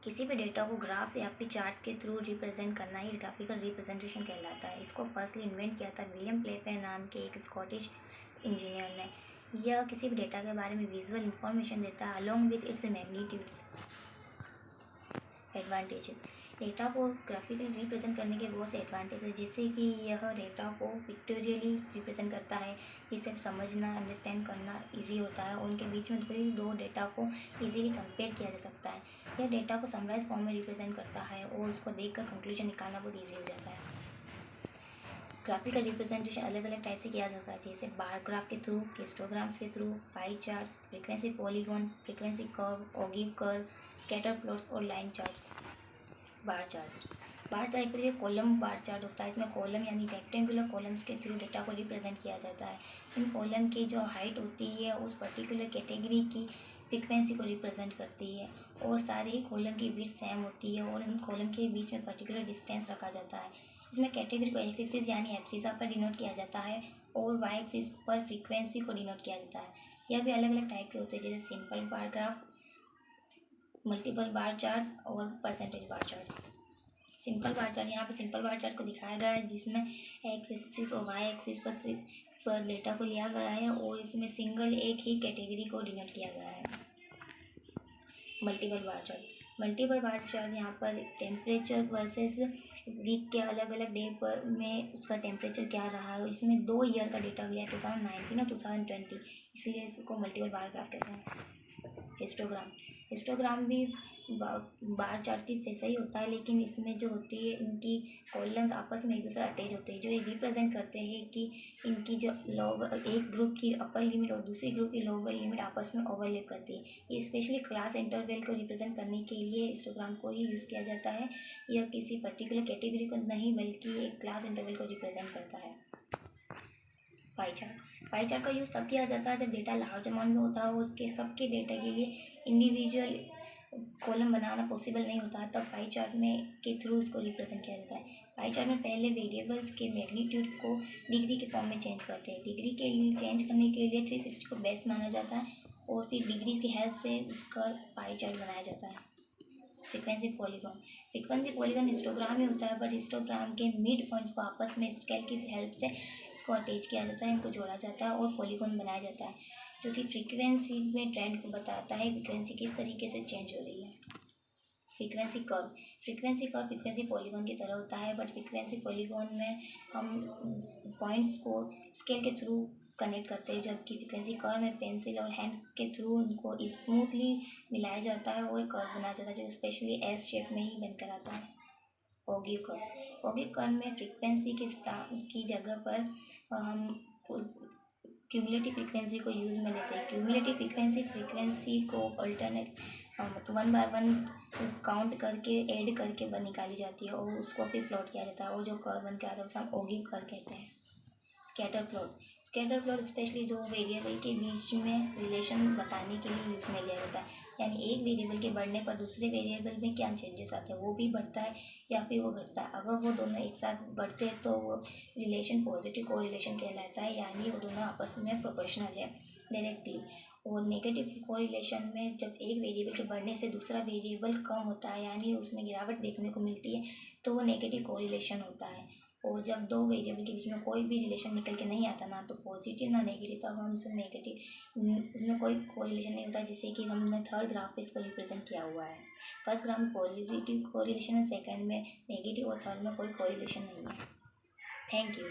किसी भी डेटा को ग्राफ या फिर चार्ट्स के थ्रू रिप्रेजेंट करना ही ग्राफिकल रिप्रेजेंटेशन कहलाता है। इसको फर्स्टली इन्वेंट किया था विलियम प्लेफेयर नाम के एक स्कॉटिश इंजीनियर ने। यह किसी भी डेटा के बारे में विजुअल इंफॉर्मेशन देता है along with its magnitudes advantages. Data को ग्राफिकली रिप्रेजेंट करने के बहुत से एडवांटेज है, जिससे कि यह डेटा को पिक्टोरियली रिप्रेजेंट करता है, जिससे समझना अंडरस्टैंड करना इजी होता है। उनके बीच में कोई दो डेटा को इजीली कंपेयर किया जा सकता है। यह डेटा को समराइज फॉर्म में रिप्रेजेंट करता है और उसको देखकर कंक्लूजन निकालना बहुत ईजी हो जाता है। ग्राफिकल रिप्रेजेंटेशन अलग अलग टाइप से किया जाता है, जैसे बार ग्राफ के थ्रू, हिस्टोग्राम्स के through, pie charts, frequency polygon, frequency curve, ogive curve, scatter plots और लाइन चार्ट्स। बार चार्ट एक तरीके कॉलम बार चार्ट होता है। इसमें कॉलम यानी रेक्टेंगुलर कॉलम्स के थ्रू डेटा को रिप्रेजेंट किया जाता है। इन कॉलम की जो हाइट होती है उस पर्टिकुलर कैटेगरी की फ्रीक्वेंसी को रिप्रेजेंट करती है और सारे ही कॉलम की विड्थ सेम होती है और इन कॉलम के बीच में पर्टिकुलर डिस्टेंस रखा जाता है। इसमें कैटेगरी को एक्स एक्सिस यानी एब्सिसा पर डिनोट किया जाता है और वाई एक्सिस पर फ्रीक्वेंसी को डिनोट किया जाता है। यह भी अलग अलग टाइप के होते हैं, जैसे simple bar graph, multiple bar chart और percentage bar chart. Simple bar chart, यहाँ पे सिंपल बार चार्ट को दिखाया गया है जिसमें एक्स एक्सिस और वाई एक्सिस पर डेटा को लिया गया है और इसमें सिंगल एक ही कैटेगरी को डिनोट किया गया है। मल्टीपल बार चार्ट यहाँ पर टेम्परेचर वर्सेस वीक के अलग अलग डे पर में उसका टेम्परेचर क्या रहा है, इसमें 2 ईयर का डेटा लिया है, 2019 और 2020, इसलिए इसको मल्टीपल बार ग्राफ कहते हैं। हिस्टोग्राम भी बार चार्ट की जैसा ही होता है, लेकिन इसमें जो होती है इनकी कॉलम आपस में एक दूसरे अटैच होते हैं, जो ये रिप्रेजेंट करते हैं कि इनकी जो एक ग्रुप की अपर लिमिट और दूसरी ग्रुप की लोअर लिमिट आपस में ओवरलैप करती है। ये स्पेशली क्लास इंटरवल को रिप्रेजेंट करने के लिए हिस्टोग्राम को ही यूज़ किया जाता है। यह किसी पर्टिकुलर कैटेगरी को नहीं बल्कि एक क्लास इंटरवल को रिप्रेजेंट करता है। पाई चार्ट का यूज़ तब किया जाता है जब डेटा लार्ज अमाउंट में होता है, उसके सबके डेटा के लिए इंडिविजुअल कॉलम बनाना पॉसिबल नहीं होता है, तब पाई चार्ट में के थ्रू उसको रिप्रेजेंट किया जाता है। पाई चार्ट में पहले वेरिएबल्स के मैग्नीट्यूड को डिग्री के फॉर्म में चेंज करते हैं। डिग्री के लिए चेंज करने के लिए 360 को बेस माना जाता है और फिर डिग्री की हेल्प से उसका पाई चार्ट बनाया जाता है। फ्रीक्वेंसी पॉलीगॉन हिस्टोग्राम ही होता है, बट हिस्टोग्राम के मिड पॉइंट्स को आपस में स्केल की हेल्प से इसको अटैच किया जाता है, इनको जोड़ा जाता है और पॉलीगॉन बनाया जाता है, जो कि फ्रीक्वेंसी में ट्रेंड को बताता है, फ्रीक्वेंसी किस तरीके से चेंज हो रही है। फ्रीक्वेंसी फ्रीक्वेंसी पॉलीगॉन की तरह होता है, बट फ्रीक्वेंसी पॉलीगॉन में हम पॉइंट्स को स्केल के थ्रू कनेक्ट करते हैं, जबकि फ्रीक्वेंसी कर्व में पेंसिल और हैंड के थ्रू उनको स्मूथली मिलाया जाता है और कर्व बनाया जाता है, जो स्पेशली एस शेप में ही बनकर आता है। ऑगिव कर्व में फ्रीक्वेंसी की जगह पर हम क्यूमुलेटिव फ्रीक्वेंसी को यूज़ में लेते हैं। क्यूमुलेटिव फ्रीक्वेंसी को अल्टरनेट 1 बाय 1 काउंट करके ऐड करके निकाली जाती है और उसको फिर प्लॉट किया जाता है और जो कर्व बन के आता है उसे हम ऑगिव कर्व कहते हैं। स्कैटर प्लॉट स्पेशली जो वेरिएबल के बीच में रिलेशन बताने के लिए यूज़ में लिया जाता है, यानी एक वेरिएबल के बढ़ने पर दूसरे वेरिएबल में क्या चेंजेस आते हैं, वो भी बढ़ता है या फिर वो घटता है। अगर वो दोनों एक साथ बढ़ते हैं तो वो रिलेशन पॉजिटिव कोरिलेशन कहलाता है, यानी वो दोनों आपस में प्रोपोर्शनल है डायरेक्टली। और नेगेटिव कोरिलेशन में जब एक वेरिएबल के बढ़ने से दूसरा वेरिएबल कम होता है, यानी उसमें गिरावट देखने को मिलती है, तो वो नेगेटिव कोरिलेशन होता है। और जब दो वेरिएबल के बीच में कोई भी रिलेशन निकल के नहीं आता, ना तो पॉजिटिव ना नेगेटिव, तो हम उसमें नेगेटिव उसमें कोई कोरिलेशन नहीं होता, जिससे कि हमने थर्ड ग्राफ पे इसको रिप्रेजेंट किया हुआ है। फर्स्ट ग्राफ में पॉजिटिव कोरिलेशन है, सेकंड में नेगेटिव और थर्ड में कोई कोरिलेशन नहीं है। Thank you.